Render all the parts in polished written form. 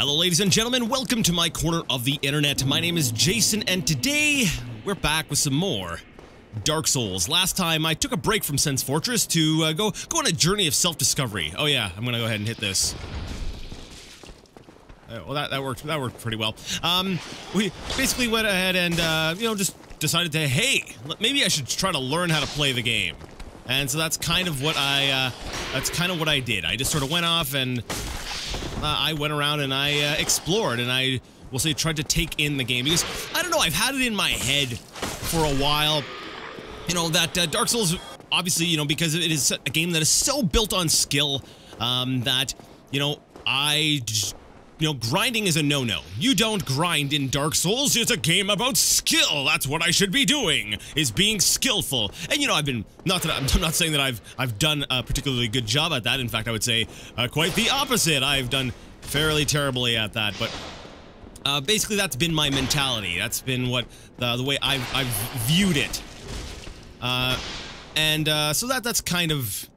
Hello ladies and gentlemen, welcome to my corner of the internet. My name is Jason and today we're back with some more Dark Souls. Last time I took a break from Sense Fortress to go on a journey of self-discovery. Oh yeah, I'm gonna go ahead and hit this. Well that worked pretty well. We basically went ahead and just decided to, hey, maybe I should try to learn how to play the game. And so that's kind of what I did. I just sort of went off and I went around and I explored and I will say tried to take in the game because I don't know, I've had it in my head for a while, you know, that Dark Souls, obviously, you know, because it is a game that is so built on skill, that, you know, grinding is a no-no. You don't grind in Dark Souls. It's a game about skill. That's what I should be doing, is being skillful. And, you know, I'm not saying that I've done a particularly good job at that. In fact, I would say quite the opposite. I've done fairly terribly at that. But basically, that's been my mentality. That's been what the way I've viewed it. So that's kind of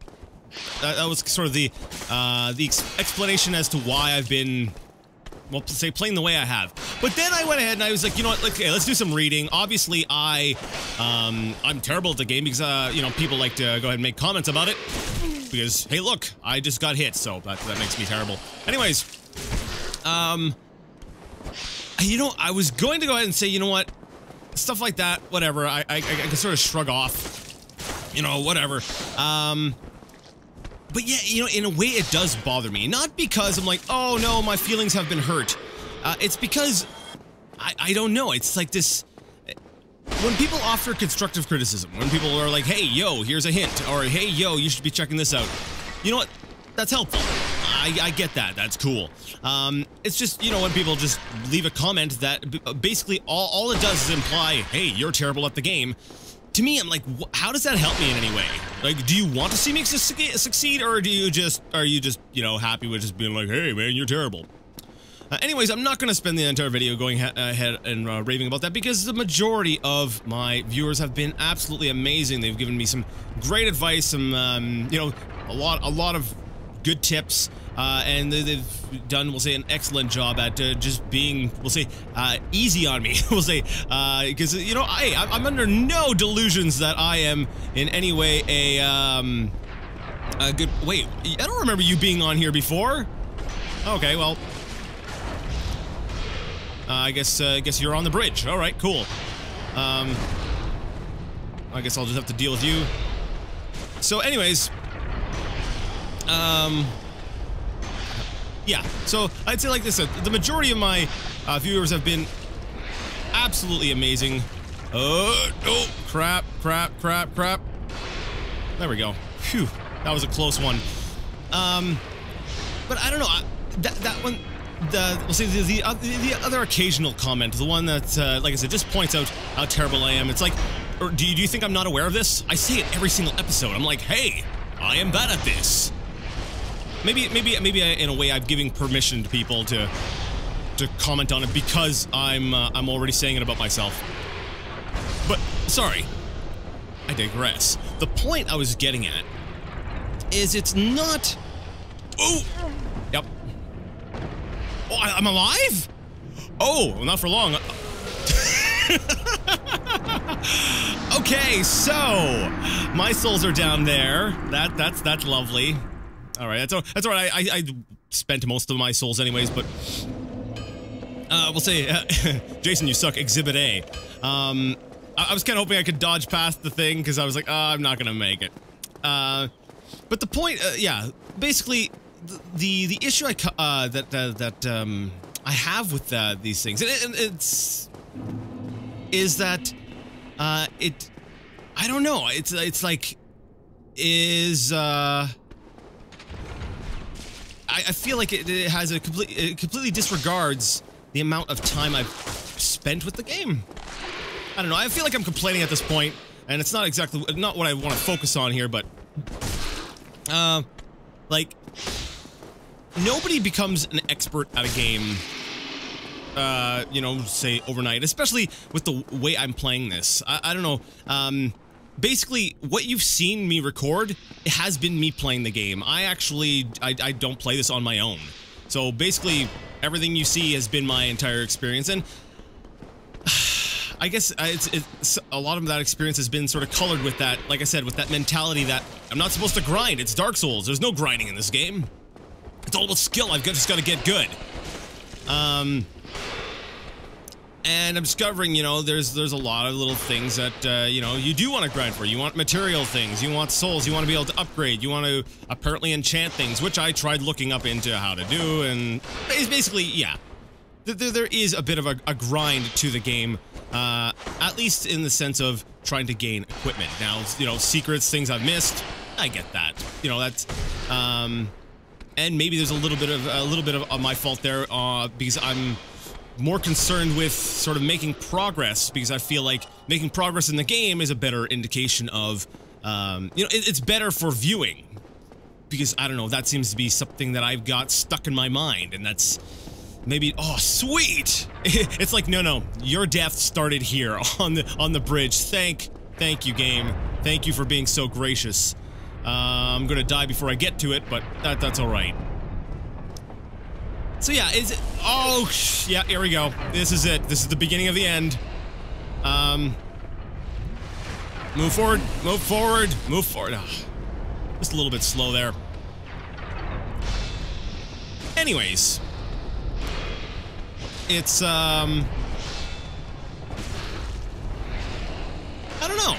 that was sort of the explanation as to why I've been, well, say, playing the way I have. But then I went ahead and I was like, you know what, okay, let's do some reading. Obviously, I'm terrible at the game because, you know, people like to go ahead and make comments about it. Because, hey, look, I just got hit, so that makes me terrible. Anyways, you know, I was going to go ahead and say, you know what, stuff like that, whatever, I can sort of shrug off, you know, whatever. But yeah, you know, in a way it does bother me. Not because I'm like, oh no, my feelings have been hurt. It's because, I don't know, it's like this, when people offer constructive criticism, when people are like, hey, yo, here's a hint, or hey, yo, you should be checking this out. You know what? That's helpful. I get that, that's cool. It's just, you know, when people just leave a comment that basically all it does is imply, hey, you're terrible at the game. To me, I'm like, how does that help me in any way? Like, do you want to see me succeed, or are you just, you know, happy with just being like, hey, man, you're terrible? Anyways, I'm not going to spend the entire video going ahead and raving about that because the majority of my viewers have been absolutely amazing. They've given me some great advice, some, you know, a lot of good tips, and they've done, we'll say, an excellent job at just being, we'll say, easy on me. We'll say, because, you know, I'm under no delusions that I am in any way a good, wait, I don't remember you being on here before. Okay, well, I guess you're on the bridge. All right, cool. I guess I'll just have to deal with you. So anyways, yeah, so I'd say like this, the majority of my viewers have been absolutely amazing. Oh, crap. There we go. Phew, that was a close one. But I don't know, that one, we'll say the other occasional comment, the one that, like I said, just points out how terrible I am. It's like, or do you think I'm not aware of this? I say it every single episode. I'm like, hey, I am bad at this. Maybe in a way I'm giving permission to people to comment on it because I'm already saying it about myself. But sorry, I digress. The point I was getting at is it's not. Oh, yep. Oh, I'm alive? Oh, well, not for long. Okay, so my souls are down there. That's lovely. All right, that's all right. I spent most of my souls anyways, but we'll say, Jason, you suck. Exhibit A. I was kind of hoping I could dodge past the thing because I was like, I'm not gonna make it. But the point, yeah, basically, the issue I have with these things, and is that I don't know. It's like I feel like it has it completely disregards the amount of time I've spent with the game. I don't know, I feel like I'm complaining at this point, and it's not exactly, not what I want to focus on here, but, like, nobody becomes an expert at a game, you know, say, overnight, especially with the way I'm playing this. I don't know, basically, what you've seen me record, it has been me playing the game. I don't play this on my own. So basically, everything you see has been my entire experience, and I guess it's a lot of that experience has been sort of colored with that, like I said, with that mentality that I'm not supposed to grind. It's Dark Souls. There's no grinding in this game. It's all about skill. I've just got to get good. And I'm discovering, you know, there's a lot of little things that, you know, you do want to grind for. You want material things, you want souls, you want to be able to upgrade, you want to apparently enchant things, which I tried looking up into how to do, and it's basically, yeah. There is a bit of a grind to the game, at least in the sense of trying to gain equipment. Now, you know, secrets, things I've missed, I get that. You know, that's, and maybe there's a little bit of my fault there, because I'm more concerned with sort of making progress, because I feel like making progress in the game is a better indication of, you know, it's better for viewing, because, I don't know, that seems to be something that I've got stuck in my mind, and that's maybe, oh, sweet! It's like, no, your death started here on the bridge. Thank you, game. Thank you for being so gracious. I'm gonna die before I get to it, but that's alright. So yeah, oh, yeah, here we go. This is it. This is the beginning of the end. Move forward, move forward, move forward. Oh, just a little bit slow there. Anyways. It's, I don't know.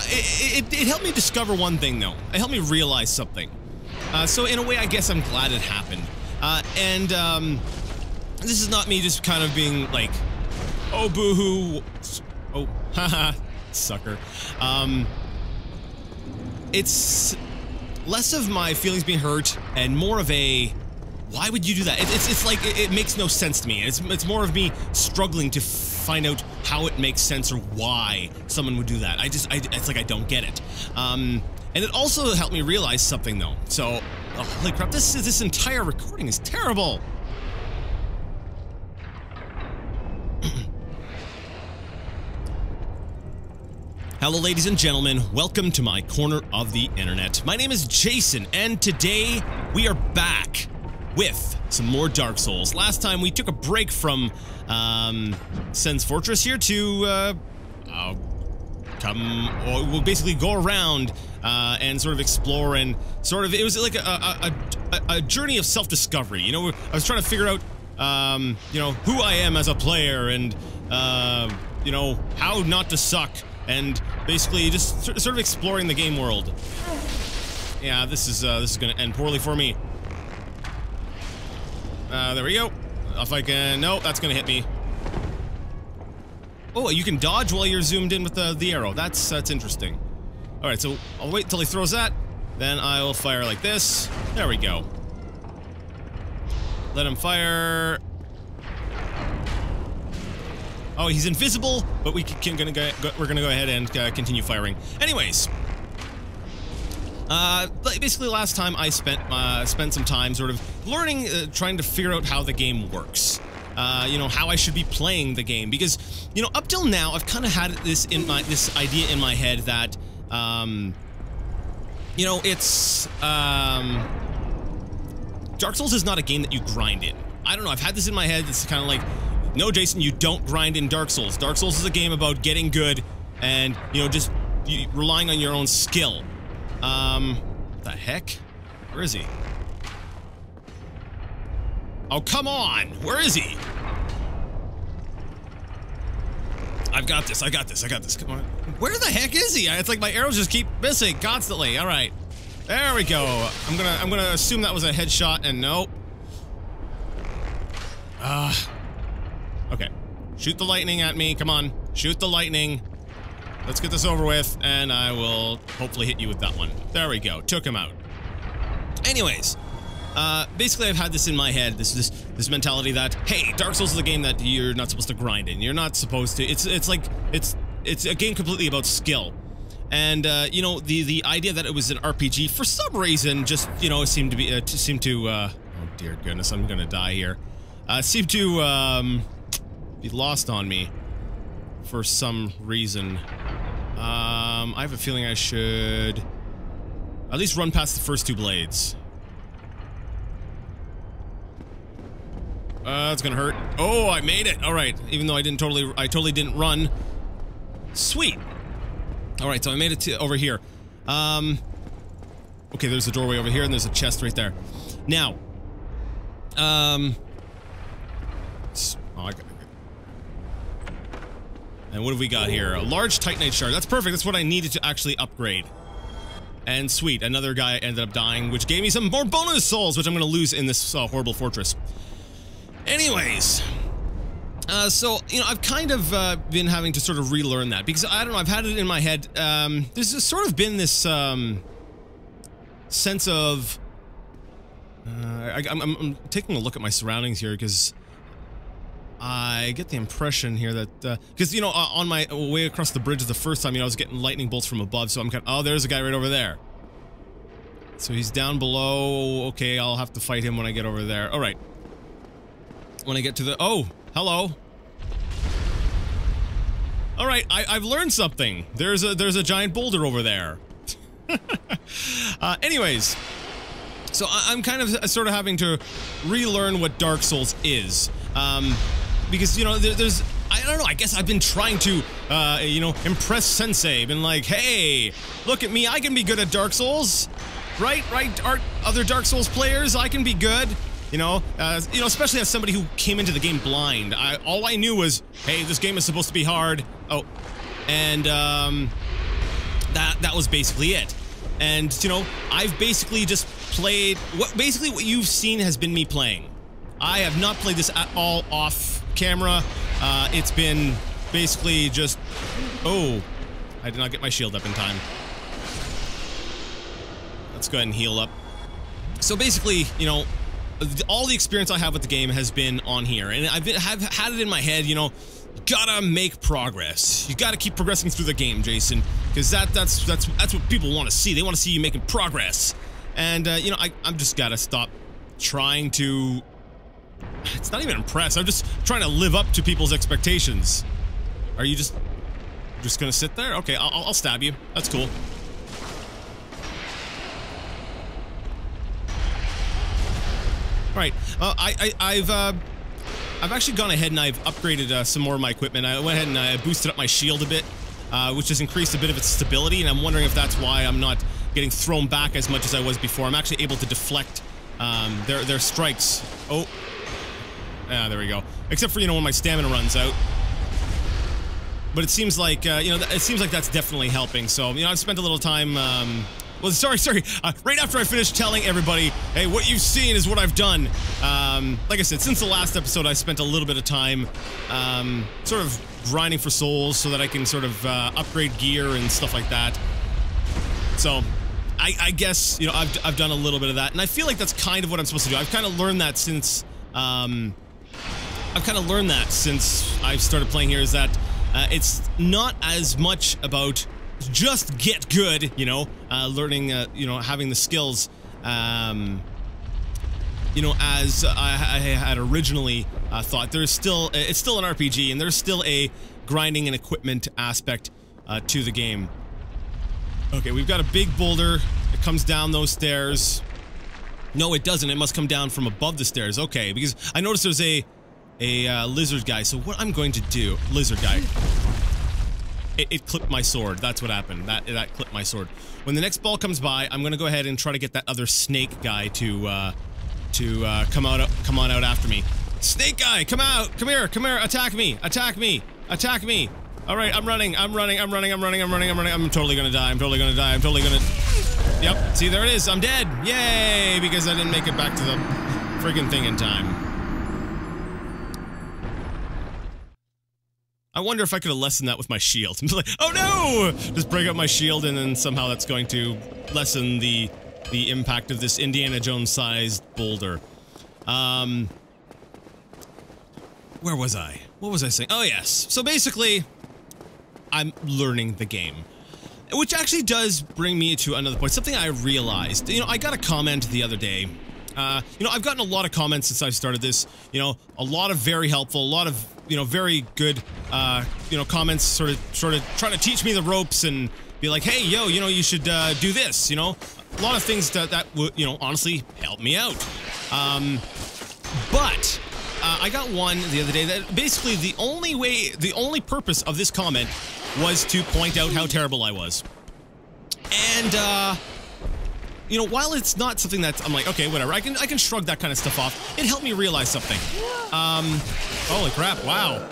It helped me discover one thing, though. It helped me realize something. So in a way, I guess I'm glad it happened. This is not me just kind of being like, oh, boo-hoo. Oh, haha, sucker. It's less of my feelings being hurt and more of a, why would you do that? It's like, it makes no sense to me. It's more of me struggling to find out how it makes sense or why someone would do that. It's like I don't get it. And it also helped me realize something, though. So, oh, holy crap, this entire recording is terrible. Hello, ladies and gentlemen. Welcome to my corner of the internet. My name is Jason, and today we are back with some more Dark Souls. Last time we took a break from Sen's Fortress here to we'll basically go around and sort of explore, and sort of, it was like a journey of self-discovery. You know, I was trying to figure out you know, who I am as a player, and you know, how not to suck, and basically just sort of exploring the game world. Yeah, this is gonna end poorly for me. There we go. If I can, no, that's gonna hit me. Oh, you can dodge while you're zoomed in with the arrow. That's interesting. All right, so I'll wait until he throws that, then I will fire like this. There we go. Let him fire. Oh, he's invisible, but we're gonna go ahead and continue firing. Anyways, basically last time I spent some time sort of learning, trying to figure out how the game works. You know, how I should be playing the game, because, you know, up till now I've kind of had this idea in my head that, you know, it's Dark Souls is not a game that you grind in. I don't know, I've had this in my head. It's kind of like, no, Jason, you don't grind in Dark Souls. Dark Souls is a game about getting good and, you know, just relying on your own skill. What the heck? Where is he? Oh, come on! Where is he? I've got this, I got this, I got this. Come on. Where the heck is he? It's like my arrows just keep missing constantly. All right. There we go. I'm gonna assume that was a headshot, and nope. Okay. Shoot the lightning at me. Come on. Shoot the lightning. Let's get this over with, and I will hopefully hit you with that one. There we go. Took him out. Anyways, basically I've had this in my head, this mentality that, hey, Dark Souls is a game that you're not supposed to grind in. You're not supposed to. It's like it's a game completely about skill. And you know, the idea that it was an RPG for some reason just, you know, seemed to oh dear goodness, I'm gonna die here. Seemed to be lost on me for some reason. I have a feeling I should at least run past the first two blades. That's gonna hurt. Oh, I made it. All right, even though I totally didn't run. Sweet. All right, so I made it to over here. Okay, there's a doorway over here, and there's a chest right there. Now, and what have we got here? A large Titanite shard. That's perfect. That's what I needed to actually upgrade. And sweet, another guy ended up dying, which gave me some more bonus souls, which I'm going to lose in this horrible fortress. Anyways, so, you know, I've kind of been having to sort of relearn that, because, I don't know, I've had it in my head. There's sort of been this sense of... I'm taking a look at my surroundings here, because I get the impression here that, because, you know, on my way across the bridge the first time, you know, I was getting lightning bolts from above, so I'm kind of, oh, there's a guy right over there. So he's down below. Okay, I'll have to fight him when I get over there. All right. When I get to the, oh, hello. All right, I've learned something. There's a giant boulder over there. Anyways, so I'm kind of sort of having to relearn what Dark Souls is. Because, you know, there's, I don't know, I guess I've been trying to, you know, impress Sensei. Been like, hey, look at me, I can be good at Dark Souls. Right, other Dark Souls players, I can be good. You know, especially as somebody who came into the game blind. All I knew was, hey, this game is supposed to be hard. Oh, and, that was basically it. And, you know, I've basically just played, basically what you've seen has been me playing. I have not played this at all off camera. It's been basically just... Oh, I did not get my shield up in time. Let's go ahead and heal up. So basically, you know, all the experience I have with the game has been on here. And have had it in my head, you know, gotta make progress. You gotta keep progressing through the game, Jason. Because that's what people want to see. They want to see you making progress. And, you know, I'm just gotta stop trying to... It's not even impressed. I'm just trying to live up to people's expectations. Are you just gonna sit there? Okay, I'll stab you. That's cool. All right. I've actually gone ahead and I've upgraded some more of my equipment. I went ahead and I boosted up my shield a bit, which has increased a bit of its stability, and I'm wondering if that's why I'm not getting thrown back as much as I was before. I'm actually able to deflect their strikes. Oh. Ah, there we go. Except for, you know, when my stamina runs out. But it seems like, you know, it seems like that's definitely helping. So, you know, I've spent a little time, well, sorry. Right after I finished telling everybody, hey, what you've seen is what I've done. Like I said, since the last episode, I spent a little bit of time, sort of grinding for souls so that I can sort of, upgrade gear and stuff like that. So, I guess, you know, I've done a little bit of that. And I feel like that's kind of what I'm supposed to do. I've kind of learned that since, I've started playing here, is that it's not as much about just get good, you know, learning, you know, having the skills, you know, as I had originally thought. There's still, it's still an RPG, and there's still a grinding and equipment aspect to the game. Okay, we've got a big boulder. It comes down those stairs. No, it doesn't. It must come down from above the stairs. Okay, because I noticed there's a lizard guy. So what I'm going to do, lizard guy, it clipped my sword. That's what happened. That clipped my sword. When the next ball comes by, I'm gonna go ahead and try to get that other snake guy to come on out after me. Snake guy, come out, come here, attack me. All right, I'm running. I'm totally gonna die. Yep, see, there it is. I'm dead. Yay, because I didn't make it back to the friggin' thing in time. I wonder if I could have lessened that with my shield. I'm like, oh no! Just break up my shield, and then somehow that's going to lessen the impact of this Indiana Jones-sized boulder. Where was I? What was I saying? Oh yes. So basically, I'm learning the game. Which actually does bring me to another point. Something I realized. You know, I got a comment the other day. You know, I've gotten a lot of comments since I've started this. You know, a lot of very helpful, a lot of, you know, very good, you know, comments sort of trying to teach me the ropes and be like, hey, yo, you know, you should do this, you know? A lot of things that would, you know, honestly help me out. But I got one the other day that basically the only purpose of this comment was to point out how terrible I was. And, you know, while it's not something that's, I'm like, okay, whatever, I can shrug that kind of stuff off. It helped me realize something. Holy crap, wow.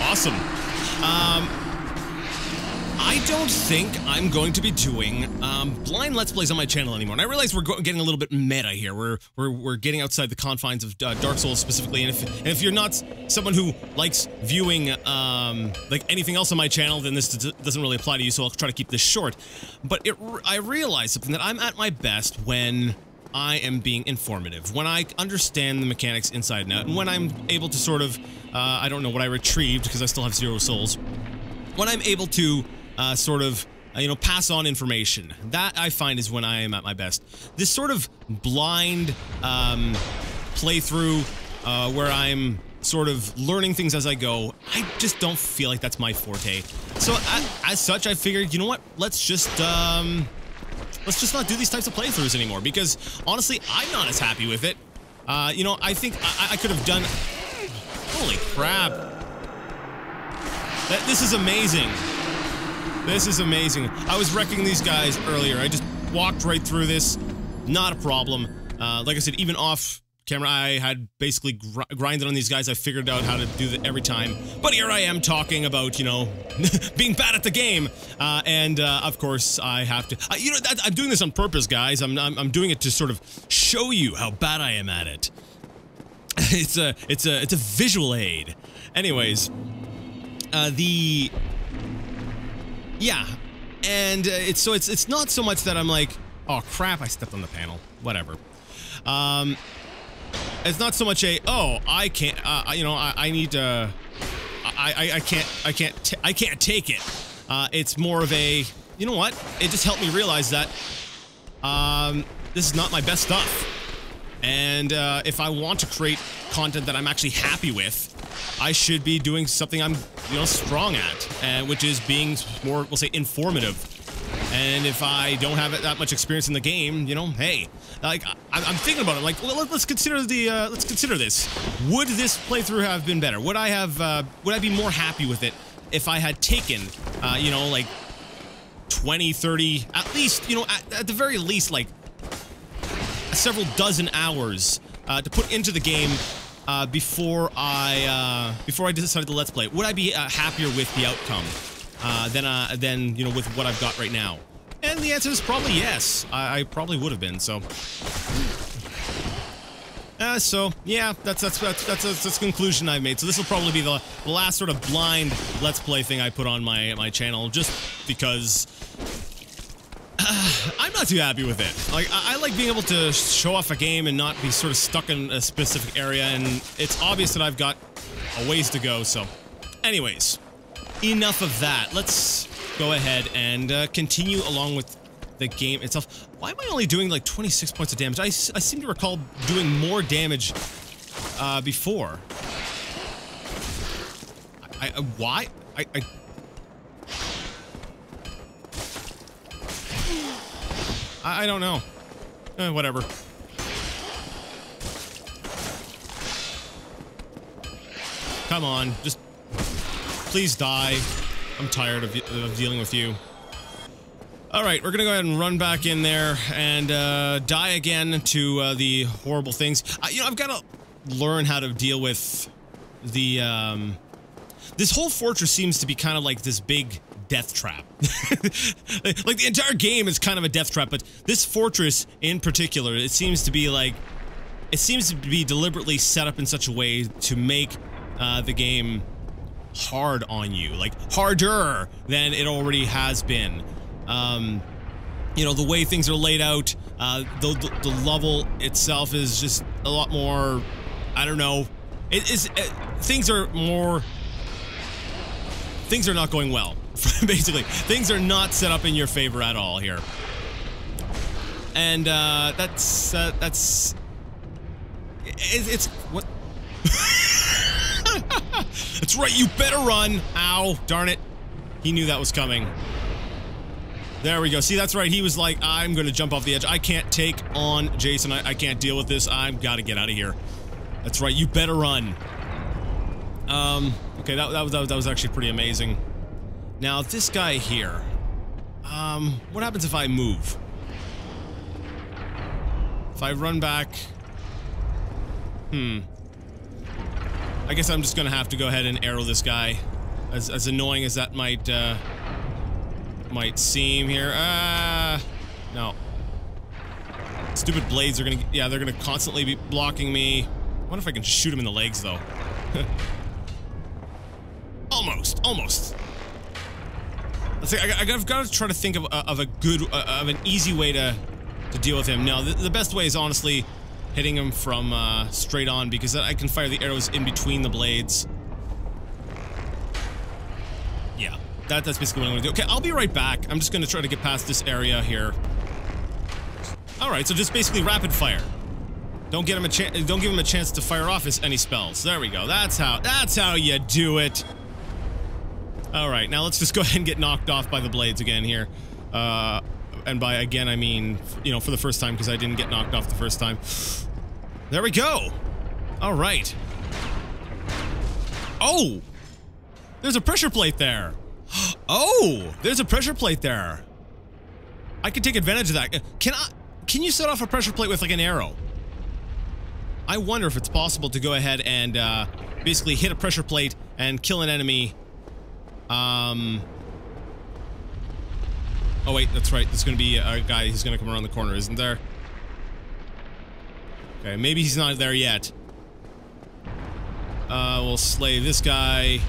Awesome. I don't think I'm going to be doing blind Let's Plays on my channel anymore. And I realize we're getting a little bit meta here. We're getting outside the confines of Dark Souls specifically. And if you're not someone who likes viewing like anything else on my channel, then this doesn't really apply to you. So I'll try to keep this short. But I realize something, that I'm at my best when I am being informative, when I understand the mechanics inside and out, and when I'm able to sort of I don't know what I retrieved because I still have 0 souls. When I'm able to sort of, you know, pass on information. That, I find, is when I am at my best. This sort of blind playthrough where I'm sort of learning things as I go, I just don't feel like that's my forte. So, as such, I figured, you know what, let's just not do these types of playthroughs anymore, because, honestly, I'm not as happy with it. You know, I think I could have done... Holy crap. This is amazing. This is amazing. I was wrecking these guys earlier. I just walked right through this. Not a problem. Like I said, even off camera, I had basically grinded on these guys. I figured out how to do that every time. But here I am talking about, you know, being bad at the game. And of course, I have to... you know, I'm doing this on purpose, guys. I'm doing it to sort of show you how bad I am at it. It's a visual aid. Anyways, yeah, and it's not so much that I'm like, oh crap, I stepped on the panel, whatever. It's not so much a, oh, I can't, you know, I need to, I can't take it. It's more of a, you know what? It just helped me realize that this is not my best stuff. And if I want to create content that I'm actually happy with, I should be doing something I'm, you know, strong at, which is being more, we'll say, informative. And if I don't have that much experience in the game, you know, hey, like I'm thinking about it. Like, well, let's consider this. Would this playthrough have been better? Would I have? Would I be more happy with it if I had taken, you know, like 20, 30, at least, you know, at the very least, like several dozen hours to put into the game before I decided to Let's Play? Would I be happier with the outcome than you know, with what I've got right now? And the answer is probably yes. I probably would have been. So yeah, that's the conclusion I've made. So this will probably be the last sort of blind Let's Play thing I put on my channel, just because I'm not too happy with it. Like, I like being able to show off a game and not be sort of stuck in a specific area, and it's obvious that I've got a ways to go, so... Anyways, enough of that. Let's go ahead and continue along with the game itself. Why am I only doing, like, 26 points of damage? I seem to recall doing more damage before. Why? I don't know. Whatever. Come on, just please die. I'm tired of dealing with you. Alright, we're gonna go ahead and run back in there and die again to the horrible things. You know, I've gotta learn how to deal with the... This whole fortress seems to be kind of like this big death trap. Like, the entire game is kind of a death trap, but this fortress in particular, it seems to be like... It seems to be deliberately set up in such a way to make the game hard on you. Like, harder than it already has been. You know, the way things are laid out, the level itself is just a lot more... I don't know. Things are more... Things are not going well. Basically, things are not set up in your favor at all here. And, that's... It's... What? That's right, you better run! Ow, darn it. He knew that was coming. There we go. See, that's right. He was like, I'm going to jump off the edge. I can't take on Jason. I can't deal with this. I've got to get out of here. That's right. You better run. Okay, that was actually pretty amazing. Now, this guy here. What happens if I move? If I run back... I guess I'm just gonna have to go ahead and arrow this guy. As annoying as that might seem here. No. Stupid blades are gonna... Yeah, they're gonna constantly be blocking me. I wonder if I can shoot him in the legs, though. Almost. Let's see, I've got to try to think of a good, of an easy way to deal with him. Now, the best way is honestly hitting him from straight on, because I can fire the arrows in between the blades. Yeah, that's basically what I'm gonna do. Okay, I'll be right back. I'm just gonna try to get past this area here. All right, so just basically rapid fire. Don't give him a chance to fire off any spells. There we go. That's how you do it. All right, now let's just go ahead and get knocked off by the blades again here. And by again, I mean, you know, for the first time, because I didn't get knocked off the first time. There we go. All right. Oh, there's a pressure plate there. Oh, there's a pressure plate there. I can take advantage of that. Can you set off a pressure plate with like an arrow? I wonder if it's possible to go ahead and basically hit a pressure plate and kill an enemy. Oh wait, that's right. There's gonna be a guy who's gonna come around the corner, isn't there? Okay, maybe he's not there yet. We'll slay this guy.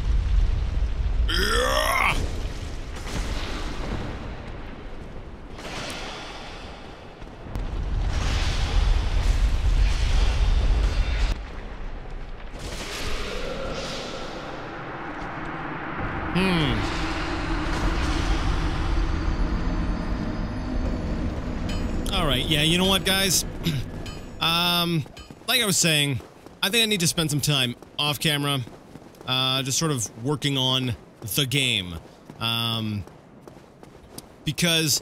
Alright, yeah, you know what, guys? Like I was saying, I think I need to spend some time off camera, just sort of working on the game. Because,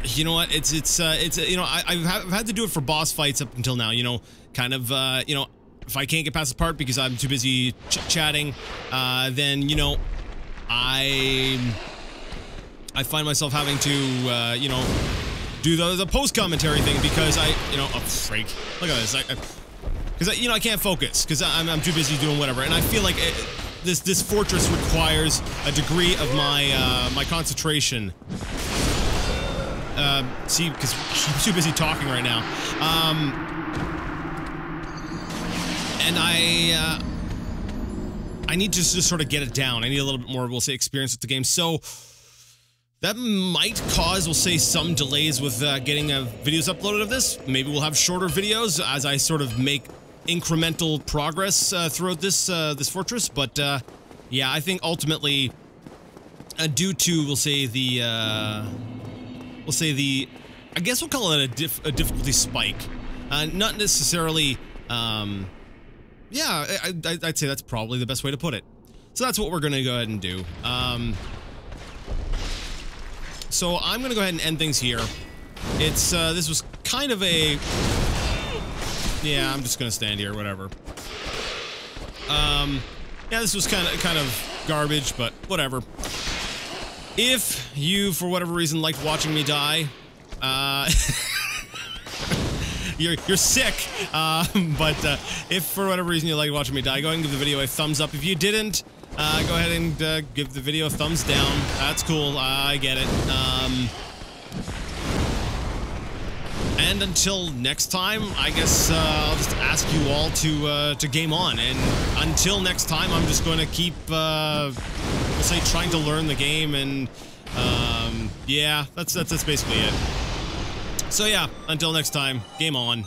you know what, it's you know, I've had to do it for boss fights up until now, you know, kind of, you know, if I can't get past the part because I'm too busy chatting, then, you know, I find myself having to, you know, do the post-commentary thing because you know, oh, freak. Look at this. Because, you know, I can't focus because I'm too busy doing whatever. And I feel like this fortress requires a degree of my concentration. See, because I'm too busy talking right now. And I need to just sort of get it down. I need a little bit more, we'll say, experience with the game. So that might cause, we'll say, some delays with getting videos uploaded of this. Maybe we'll have shorter videos as I sort of make incremental progress throughout this this fortress. But yeah, I think ultimately, due to, we'll say, the I guess we'll call it a difficulty spike. Not necessarily. Yeah, I'd say that's probably the best way to put it. So that's what we're gonna go ahead and do. So I'm gonna go ahead and end things here. It's this was kind of a... Yeah, I'm just gonna stand here, whatever. Yeah, this was kind of garbage, but whatever. If you, for whatever reason, liked watching me die, you're sick, but if for whatever reason you like watching me die, go ahead and give the video a thumbs up. If you didn't, go ahead and give the video a thumbs down. That's cool, I get it. And until next time, I guess I'll just ask you all to game on. And until next time, I'm just going to keep, let's say, trying to learn the game. And yeah, that's basically it. So yeah, until next time, game on.